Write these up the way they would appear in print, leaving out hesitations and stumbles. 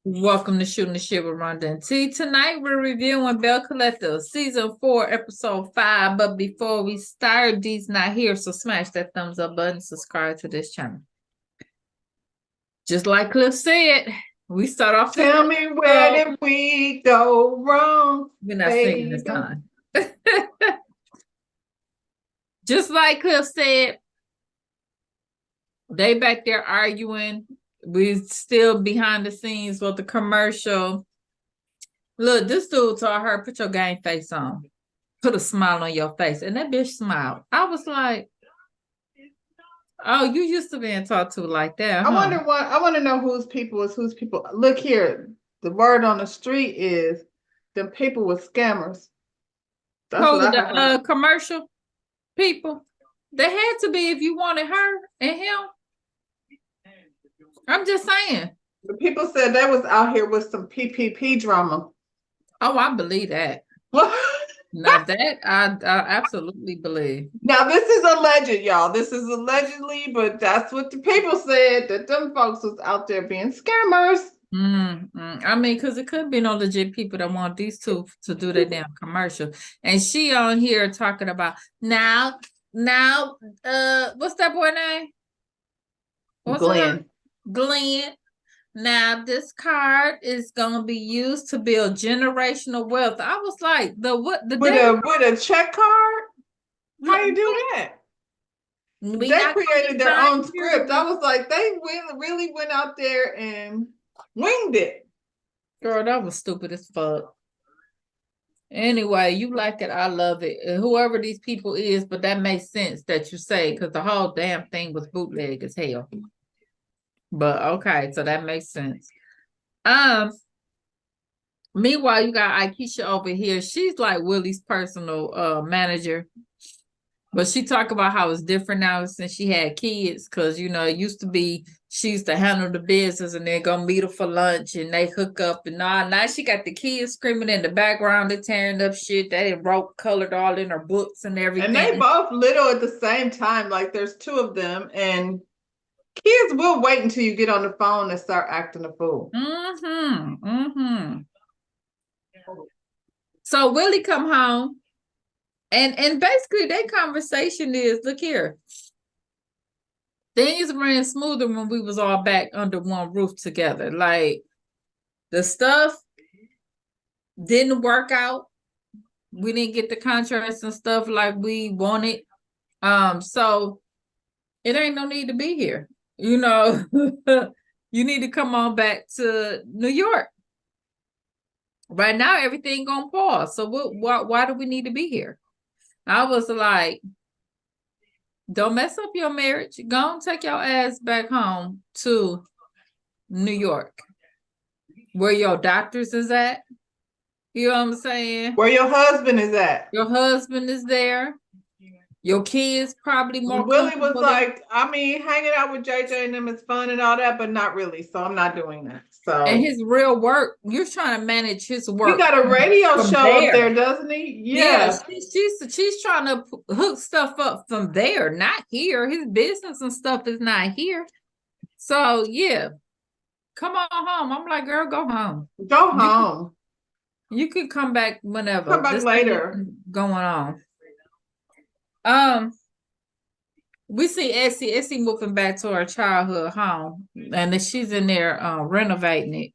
Welcome to Shooting the Shit with Rhonda and T. Tonight we're reviewing Belle Collective Season 4, Episode 5. But before we start, Dee's not here, so smash that thumbs up button, subscribe to this channel. Just like Cliff said, we start off. Tell me where did we go wrong? We're not singing this time. Just like Cliff said, they back there arguing. We still behind the scenes with the commercial. Look, this dude told her, put your game face on. Put a smile on your face. And that bitch smiled. I was like, oh, you used to being talked to like that. I wonder what, I want to know whose people is whose people. Look here. The word on the street is them people with scammers. That's what I heard. Commercial people. They had to be if you wanted her and him. I'm just saying. The people said they was out here with some PPP drama. Oh, I believe that. Now that I absolutely believe. Now this is alleged, y'all. This is allegedly, but that's what the people said, that them folks was out there being scammers. I mean, because it could be no legit people that want these two to do their damn commercial. And she on here talking about now, what's that boy name? What's Glenn. Glenn. Now this card is gonna be used to build generational wealth. I was like, with a check card? How you do that? They created their own script. I was like, they really went out there and winged it. Girl, that was stupid as fuck. Anyway, you like it, I love it. And whoever these people is, but that makes sense that you say, because the whole damn thing was bootleg as hell. But okay, so that makes sense. Meanwhile, you got Aikisha over here. She's like Willie's personal manager. But she talk about how it's different now since she had kids, because you know it used to be she used to handle the business and then go meet her for lunch and they hook up and all. Now she got the kids screaming in the background, they're tearing up shit. They wrote colored all in her books and everything. And they both little at the same time. Like there's two of them, and kids will wait until you get on the phone and start acting a fool. So Willie come home, and basically their conversation is, look here, things ran smoother when we was all back under one roof together. Like the stuff didn't work out. We didn't get the contracts and stuff like we wanted. So it ain't no need to be here. You know, you need to come on back to New York. Right now, everything gonna pause. So why do we need to be here? I was like, don't mess up your marriage. Go and take your ass back home to New York, where your doctors is at. You know what I'm saying? Where your husband is at. Your husband is there. Your kids probably more. Willie was like, I mean, hanging out with JJ and them is fun and all that, but not really. So I'm not doing that. So and his real work, you're trying to manage his work. He got a radio show up there, doesn't he? Yeah, she's trying to hook stuff up from there, not here. His business and stuff is not here. So yeah, come on home. I'm like, girl, go home. Go home. You can come back whenever. Come back later. Going on. We see Essie moving back to her childhood home, and then she's in there renovating it.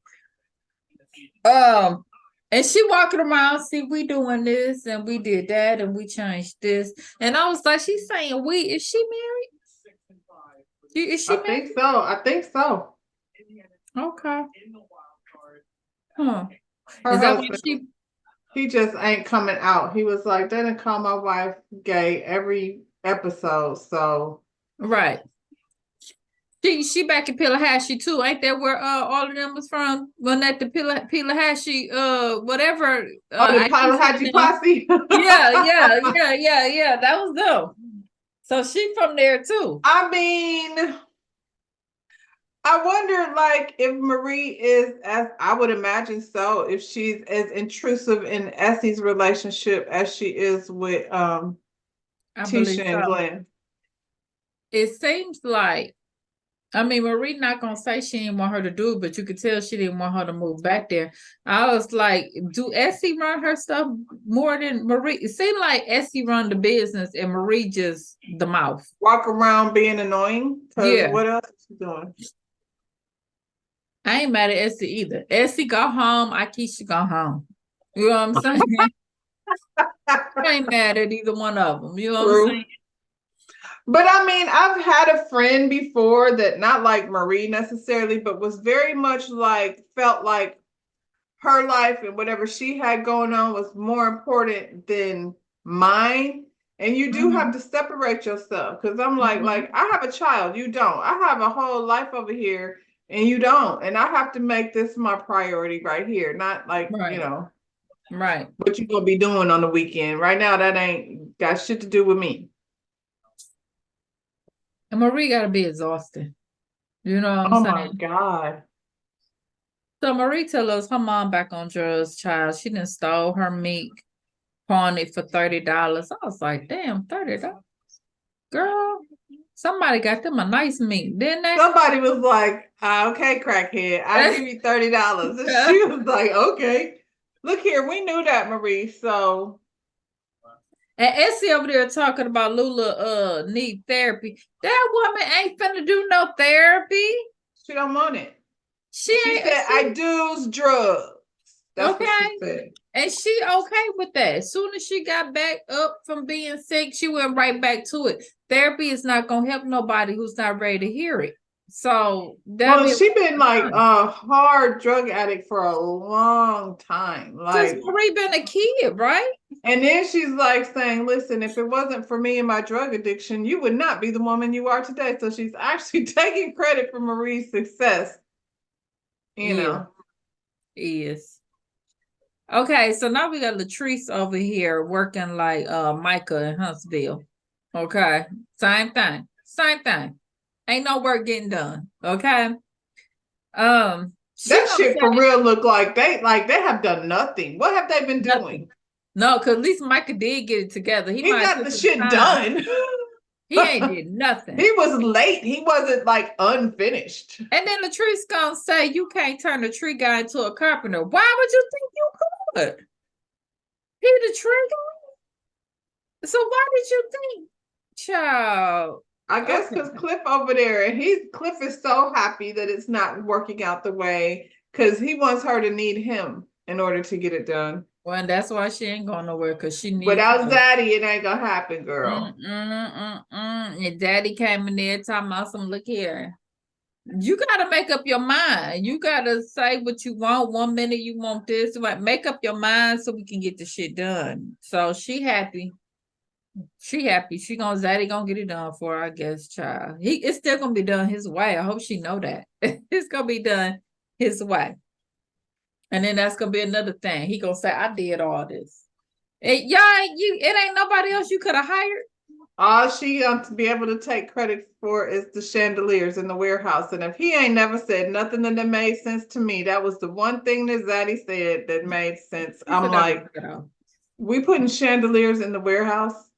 And she walking around, see, we doing this and we did that and we changed this. And I was like, she's saying we, is she married? Is she married? I think so. Okay. Huh. Is that what he just ain't coming out. He was like, they didn't call my wife gay every episode, so right. She back in Pillahatchee too, ain't that where all of them was from? When at the Pillahatchee whatever the Pillahatchee posse. yeah, that was them. So she from there too. I mean, I wonder, like, if Marie is, as I would imagine so, if she's as intrusive in Essie's relationship as she is with Tisha and Glenn. It seems like I mean, Marie not gonna say she didn't want her to do it, but you could tell she didn't want her to move back there. I was like, do Essie run her stuff more than Marie? It seemed like Essie run the business and Marie just the mouth. Walk around being annoying. Because Yeah. what else is she doing? I ain't mad at Essie either. Essie go home, Akeisha go home. You know what I'm saying? I ain't mad at either one of them. You know what I'm True. saying? But I mean, I've had a friend before that not like Marie necessarily, but was very much like, felt like her life and whatever she had going on was more important than mine. And you do have to separate yourself because I'm like I have a child, you don't. I have a whole life over here and you don't. And I have to make this my priority right here, not like, Right. Right. what you gonna be doing on the weekend. Right now, that ain't got shit to do with me. And Marie gotta be exhausted. You know what I'm Oh my saying? God. So Marie tell us her mom back on drugs, child. She done stole her meat, pawned it for $30. I was like, damn, $30. Girl, somebody got them a nice meat, didn't they? Somebody was like, okay, crackhead, I'll give you $30. And she was like, okay. Look here, we knew that, Marie. So And Essie over there talking about Lula need therapy. That woman ain't finna do no therapy. she don't want it. She She ain't said, I do's drugs. That's what she okay. said. And she okay with that. As soon as she got back up from being sick, she went right back to it. Therapy is not gonna help nobody who's not ready to hear it. So that Well, be she been like a hard drug addict for a long time. since Like, Marie been a kid, right? and then she's like saying, listen, if it wasn't for me and my drug addiction, you would not be the woman you are today. So she's actually taking credit for Marie's success, you Yeah, know. is. Okay, so now we got Latrice over here working like Micah in Huntsville. Okay, same thing. Same thing. Ain't no work getting done. Okay. She That gonna shit for say real look like they have done nothing. What have they been nothing. doing? No, because at least Micah did get it together. He He might got took the some shit time. done. He ain't did nothing. He was late. He wasn't like unfinished. And then Latrice gonna say you can't turn a tree guy into a carpenter. Why would you think you could? He the tree guy. So why did you think, child? I guess Okay. because Cliff over there, Cliff is so happy that it's not working out the way because he wants her to need him in order to get it done. Well, and that's why she ain't going nowhere because she needs Without him. Zaddy, it ain't gonna happen, girl. Your daddy came in there talking about some look here. You gotta make up your mind. You gotta say what you want. 1 minute you want this, right? Make up your mind so we can get the shit done. So she happy. She happy. She gonna Zaddy gonna get it done for her, I guess, child. It's still gonna be done his way. I hope she know that. It's gonna be done his way. And then that's gonna be another thing. He gonna say, I did all this. It ain't nobody else you could have hired. All she to be able to take credit for is the chandeliers in the warehouse. And if he ain't never said nothing that made sense to me, that was the one thing that Zaddy said that made sense. I'm like, we putting chandeliers in the warehouse?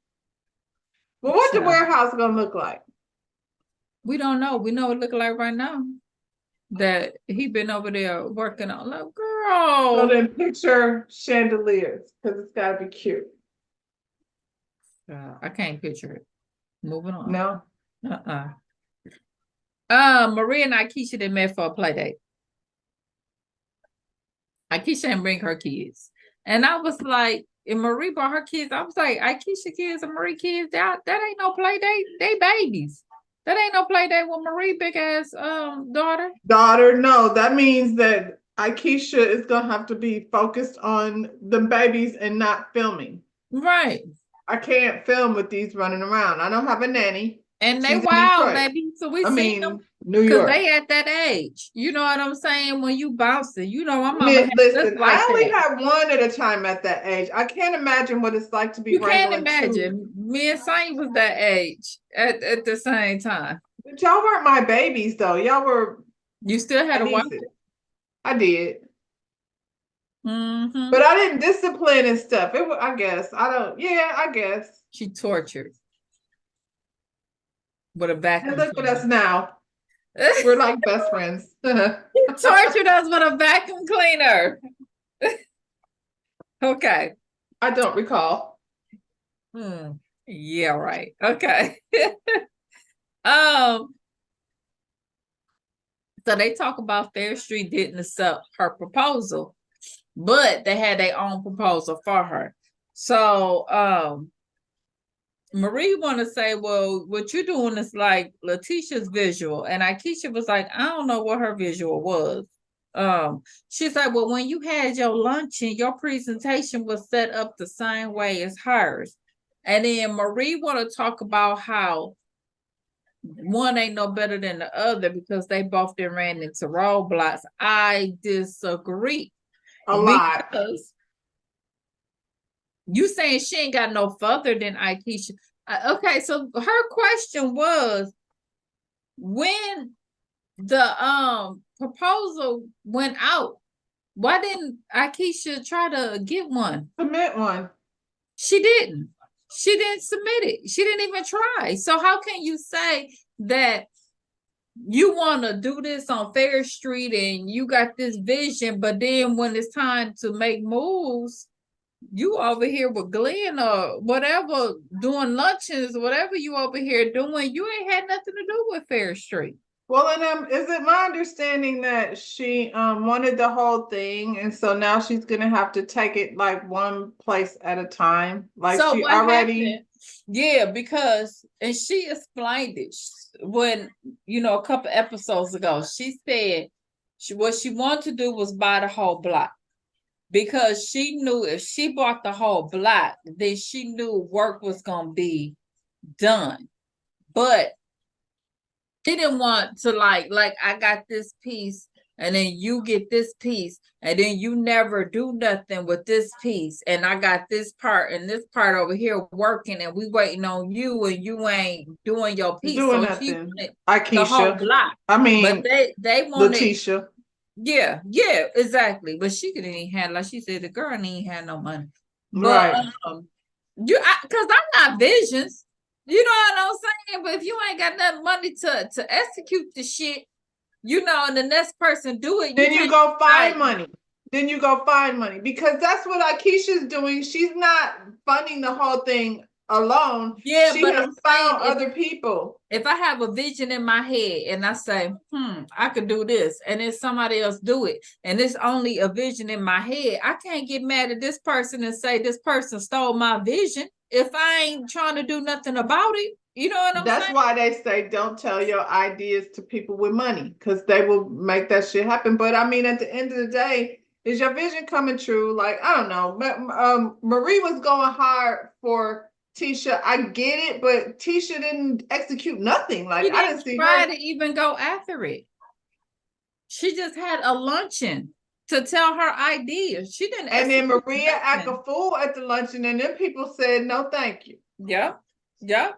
Well, what the warehouse gonna look like? We don't know. We know what it look like right now. That he been over there working on. Like, girl. So then picture chandeliers because it's gotta be cute. I can't picture it. Moving on. No. Maria and Akeisha they met for a play date. Akeisha didn't bring her kids. And I was like, and Marie brought her kids. I was like, Akeisha kids and Marie kids, that ain't no play date. They babies. That ain't no play date with Marie big ass daughter. Daughter, no. That means that Akeisha is gonna have to be focused on the babies and not filming. Right. I can't film with these running around. I don't have a nanny. And they She's wild, baby. So we seen them. New Because York. they at that age. You know what I'm saying? When you bouncing, you know, my mama Listen, like I only that. had one at a time at that age. I can't imagine what it's like to be You can't wrangling imagine. Me and Saint was that age at the same time. But y'all weren't my babies though. Y'all were. You still had a wife. I did. Mm-hmm. But I didn't discipline and stuff. It was, I guess. I don't. Yeah, I guess. She tortured with a vacuum. And look at us now. We're like best friends. Tortured us with a vacuum cleaner. Okay. I don't recall. Yeah, right. Okay. Um, so they talk about Fair Street didn't accept her proposal, but they had their own proposal for her. So Marie want to say, well, what you're doing is like Letitia's visual. And Aikisha was like, I don't know what her visual was. She's like, well, when you had your luncheon, your presentation was set up the same way as hers. And then Marie want to talk about how one ain't no better than the other because they both then ran into roadblocks. I disagree. A lot. Because you saying she ain't got no further than Aikisha. Okay, so her question was when the proposal went out, why didn't Aikisha try to get one? Submit one. She didn't. She didn't submit it. She didn't even try. So how can you say that you want to do this on Fair Street and you got this vision, but then when it's time to make moves, you over here with Glenn or whatever, doing luncheons, whatever you over here doing, you ain't had nothing to do with Fair Street. Well, and is it my understanding that she wanted the whole thing, and so now she's gonna have to take it like one place at a time? Like So she what already happened? Yeah, because and she explained it when a couple episodes ago. She said what she wanted to do was buy the whole block because she knew if she bought the whole block, then she knew work was gonna be done. But she didn't want to like I got this piece and then you get this piece and then you never do nothing with this piece and I got this part and this part over here working and we waiting on you and you ain't doing your piece. doing So she nothing. wanted the whole Aikisha. block. I But mean, they wanted Letitia. yeah, exactly. But she couldn't even have, like she said, the girl didn't even have no money. But Right. because I'm not visions. You know what I'm saying? But if you ain't got enough money to execute the shit, and the next person do it, Then you can't go find like, money. Then you go find money because that's what Aikisha's doing. She's not funding the whole thing alone. yeah, She but has I'm saying found other people. if I have a vision in my head and I say, I could do this, and then somebody else do it, and it's only a vision in my head, I can't get mad at this person and say this person stole my vision if I ain't trying to do nothing about it. You know what I'm That's saying? why they say don't tell your ideas to people with money because they will make that shit happen. But I mean, at the end of the day, is your vision coming true? Like, I don't know. But Marie was going hard for Tisha. I get it, but Tisha didn't execute nothing. Like, She I didn't didn't see try her. to even go after it. She just had a luncheon to tell her ideas. She didn't And then execute Maria act a nothing. fool at the luncheon, and then people said, no, thank you, Yeah, yeah.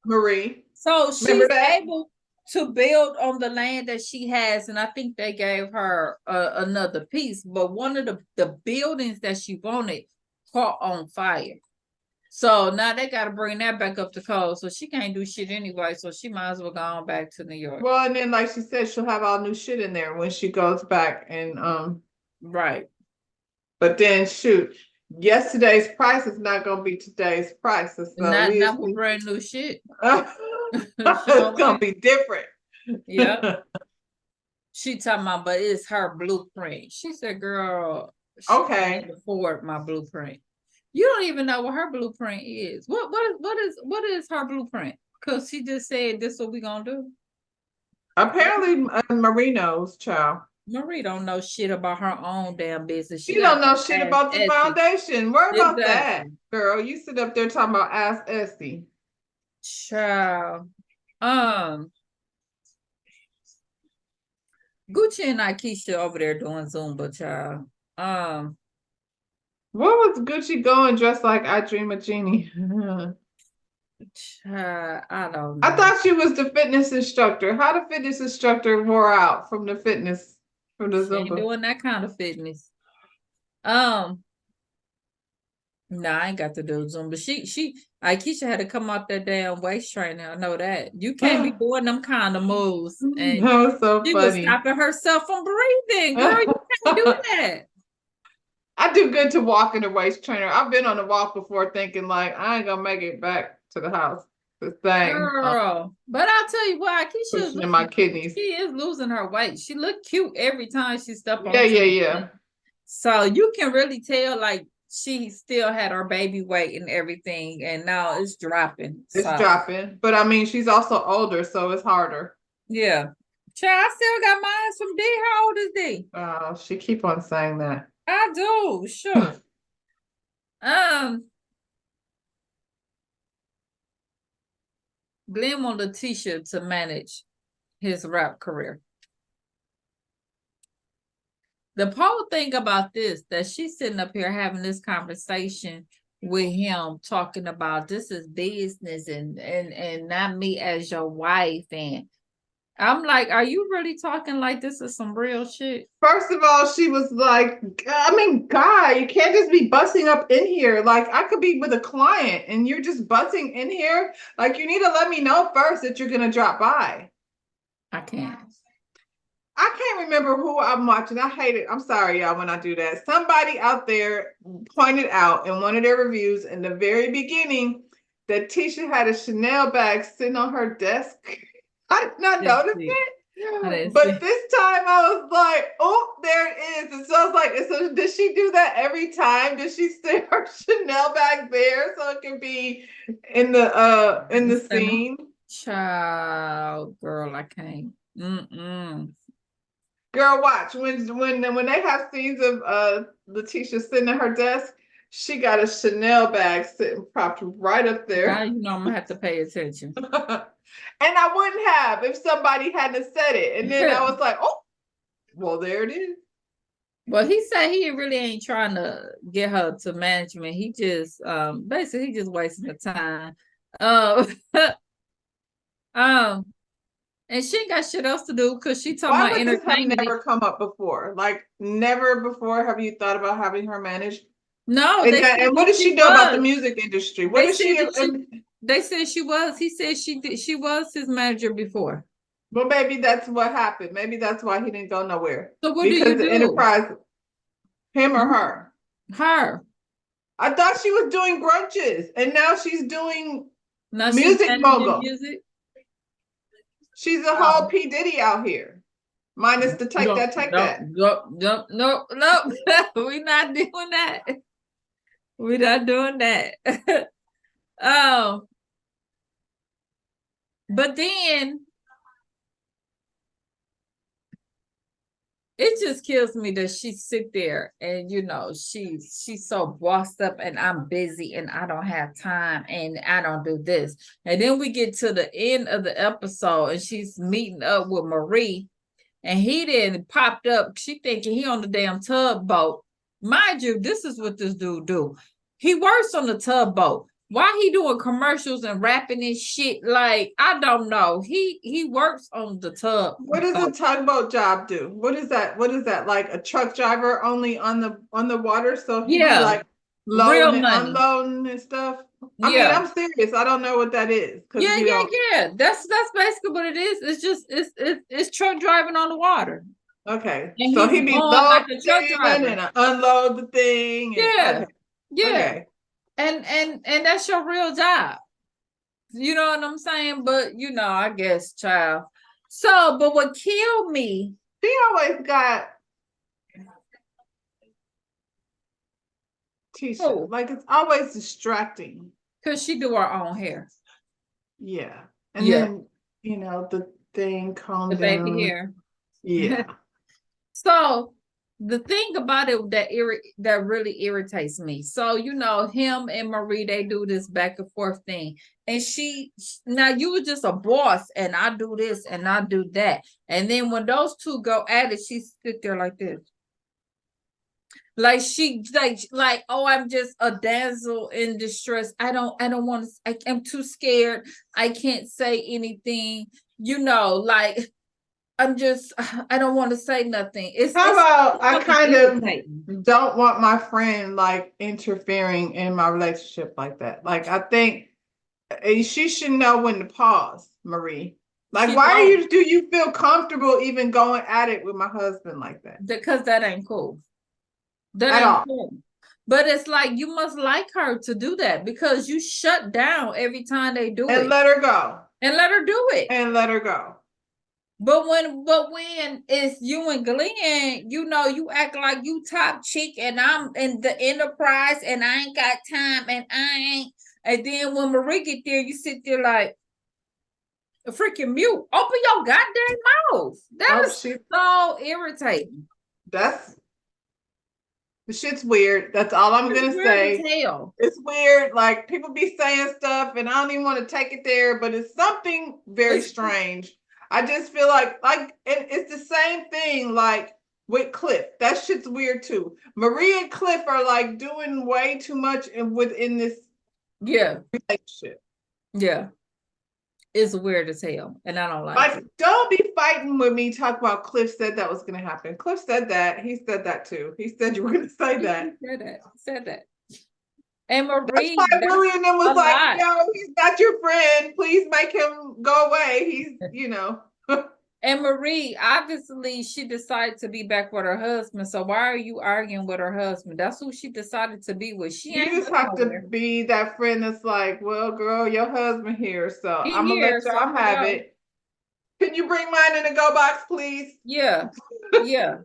Marie. So Remember she's that? able to build on the land that she has, and I think they gave her another piece. But one of the buildings that she wanted caught on fire. So now they got to bring that back up to code. So she can't do shit anyway. So she might as well go on back to New York. Well, and then like she said, she'll have all new shit in there when she goes back and Right. But then shoot, yesterday's price is not gonna be today's price. So Not with brand new shit. it's gonna be different. Yeah. She talking about, but it's her blueprint. She said, girl, she can't Okay. afford my blueprint. You don't even know what her blueprint is. What is her blueprint? Because she just said this is what we gonna do. Apparently, Marie knows, child. Marie don't know shit about her own damn business. She You got don't know to shit ask about the Essie. foundation. Worry about that, Exactly. girl. You sit up there talking about Ask Essie. Child. Gucci and Aikisha over there doing Zumba, child. What was Gucci going dressed like I Dream a Genie? I don't I know. thought she was the fitness instructor. How the fitness instructor wore out from the fitness from the She ain't Zumba? doing that kind of fitness. No, I ain't got to do Zumba. Keisha had to come out that damn waist trainer. I know that. You can't be doing them kind of moves. And That was so she was funny. stopping herself from breathing. Girl, you can't do that. I do good to walk in a waist trainer. I've been on a walk before thinking like I ain't gonna make it back to the house. This thing Girl. But I'll tell you what, Keisha is pushing in my kidneys. she is losing her weight. She look cute every time she step on Yeah. So you can really tell like she still had her baby weight and everything, and now it's dropping. It's So dropping. But I mean she's also older, so it's harder. yeah. Child, I still got mine from D. How old is D? She keep on saying that. I do, sure. Glenn want Letitia to manage his rap career. The whole thing about this, that she's sitting up here having this conversation with him, talking about this is business and not me as your wife. And I'm like, are you really talking like this is some real shit? First of all, she was like, I mean, guy, you can't just be busting up in here. Like, I could be with a client and you're just busting in here. Like, you need to let me know first that you're going to drop by. I can't. I can't remember who I'm watching. I hate it. I'm sorry, y'all, when I do that. Somebody out there pointed out in one of their reviews in the very beginning that Tisha had a Chanel bag sitting on her desk. I did not notice it. But this time I was like, oh, there it is. And so I was like, so does she do that every time? Does she stick her Chanel bag there so it can be in the scene? Child, girl, I can't. Girl, watch when they have scenes of Letitia sitting at her desk, she got a Chanel bag sitting propped right up there. Now you know I'm gonna have to pay attention. And I wouldn't have if somebody hadn't said it. And then I was like, oh, well, there it is. Well, he said he really ain't trying to get her to management. He just basically he just wasting the time. And she ain't got shit else to do because she talking about entertainment. Why would this have never come up before? Like never before have you thought about having her manage? No, and what does she know about the music industry? What is she? They said she was. He said she was his manager before. Well, maybe that's what happened. Maybe that's why he didn't go nowhere. So what do you do? The enterprise, him or her? Her. I thought she was doing brunches, and now she's doing music mogul. She's a whole P. Diddy out here. Minus the take that. No. We're not doing that. We're not doing that. But then it just kills me that she sit there and she's so bossed up and I'm busy and I don't have time and I don't do this. And then we get to the end of the episode and she's meeting up with Marie and he then popped up. She thinking he on the damn tugboat. Mind you, this is what this dude do. He works on the tugboat. Why he doing commercials and rapping and shit? Like, I don't know. He works on the tub. What does a tugboat job do? What is that? What is that? Like a truck driver only on the water? So he be like loading and unloading and stuff. I mean, I'm serious. I don't know what that is. Yeah. That's basically what it is. It's just it's truck driving on the water. Okay. And so he be loading like truck driver and unload the thing. And, Okay. And that's your real job. You know what I'm saying? But I guess, child. So, but what killed me, she always got Tisha. Like it's always distracting. Because she do her own hair. Yeah. And then, the thing calmed down. The baby hair. Yeah. So the thing about it that really irritates me. So, him and Marie, they do this back and forth thing. And now you were just a boss and I do this and I do that. And then when those two go at it, she sit there like this. Like she like, oh, I'm just a damsel in distress. I don't want to, I'm too scared. I can't say anything, like I don't want to say nothing. How about I kind of don't want my friend like interfering in my relationship like that. Like I think And she should know when to pause, Marie. Like, She why don't, do you feel comfortable even going at it with my husband like that? because that ain't cool. That At ain't all. cool. But it's like you must like her to do that because you shut down every time they do And it. let her go. And let her do it. And let her go. But when it's you and Glenn, you know, you act like you top chick and I'm in the enterprise and I ain't got time and I ain't. And then when Marie get there, you sit there like a freaking mute. Open your goddamn mouth. That Oh, is so irritating. that's the shit's weird. That's all I'm It's gonna weird say. as hell. It's weird. Like people be saying stuff, and I don't even want to take it there, but it's something very strange. I just feel like, and it's the same thing. Like with Cliff, that shit's weird too. Marie and Cliff are like doing way too much within this Yeah, relationship. yeah. It's weird as hell, and I don't like Like, it. don't be fighting with me. Talk about Cliff said that was going to happen. Cliff said that. He said that too. He said you were going to say that. He said that. He said that. And That's Marie, why that's Willie and them a was like, lot. yo, he's not your friend. Please make him go away. He's. And Marie, obviously, she decided to be back with her husband. So why are you arguing with her husband? That's who she decided to be with. She You ain't just going have to nowhere. be that friend that's like, well, girl, your husband here, so He I'm gonna here, let so y'all I'm gonna have go. it. Can you bring mine in the go box, please? Yeah, yeah.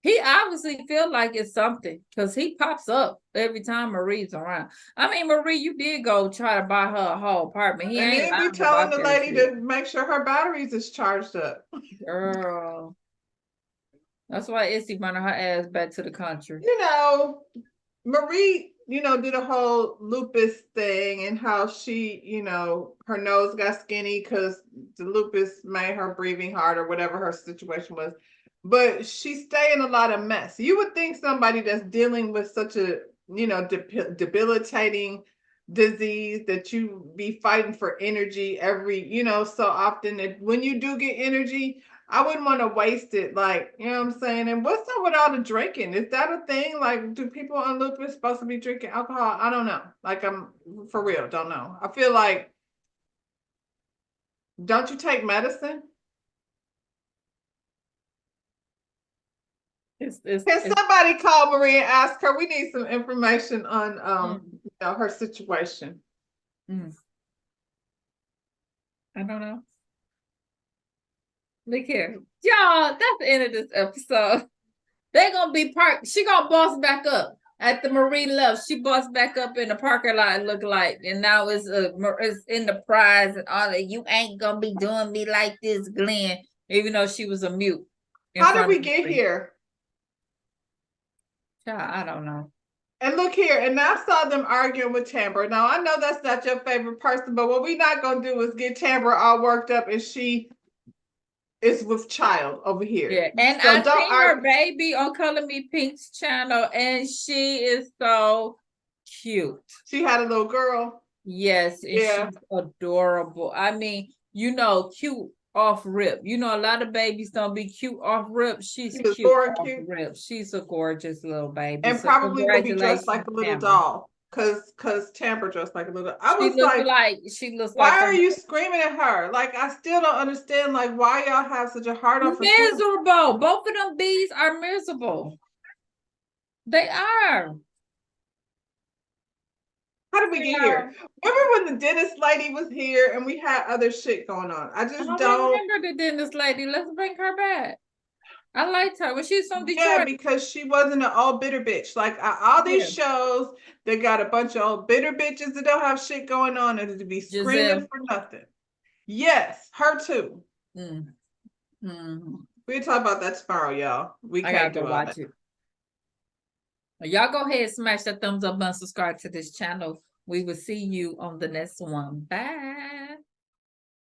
He obviously feel like it's something because he pops up every time Marie's around. I mean, Marie, you did go try to buy her a whole apartment. He And ain't then be lying telling about the that lady shit. to make sure her batteries is charged up. Girl. That's why Issy running her ass back to the country. Marie, did a whole lupus thing and how she, her nose got skinny because the lupus made her breathing hard or whatever her situation was. But she stay in a lot of mess. You would think somebody that's dealing with such a, debilitating disease that you be fighting for energy so often that when you do get energy, I wouldn't want to waste it. Like, you know what I'm saying? And what's up with all the drinking? Is that a thing? Like, do people on lupus supposed to be drinking alcohol? I don't know. Like, I'm for real, don't know. I feel like, don't you take medicine? Can It's somebody call Marie and ask her? We need some information on her situation. mm, I don't know. Look here. Y'all, that's the end of this episode. They're gonna be parked. She gonna boss back up. At the Marie left, she bossed back up in the parking lot, look like, and now it's in the prize and all that. You ain't gonna be doing me like this, Glenn. Even though she was a mute in How did front we of get Marie. here? Child, I don't know. And look here, and I saw them arguing with Tamara. Now I know that's not your favorite person, but what we're not gonna do is get Tamara all worked up, and she is with child over here. Yeah, and So I don't seen her argue. baby on Color Me Pink's channel, and she is so cute. She had a little girl. Yes, and Yeah. she's adorable. I mean, cute off rip. A lot of babies don't be cute off rip. She's She was cute born off cute. rip. She's a gorgeous little baby. And So probably will be dressed congratulations, like a little Tamara. doll. Cause Tamara dressed like a little. I was like, She looks why like are you screaming at her? Like, I still don't understand, like, why y'all have such a hard on for Tamara. miserable. Both of them bees are miserable. They are. How did we get here? Remember when the dentist lady was here and we had other shit going on? I I just don't don't. remember the dentist lady. Let's bring her back. I liked her when she's from Yeah, Detroit. because she wasn't an all bitter bitch. Like all these Yeah. shows, they got a bunch of old bitter bitches that don't have shit going on and to be screaming Giselle. for nothing. Yes, her too. Mm. Mm. We'll talk about that tomorrow, y'all. We I gotta can't go do all watch that. it. Y'all go ahead and smash that thumbs up and subscribe to this channel. We will see you on the next one. Bye.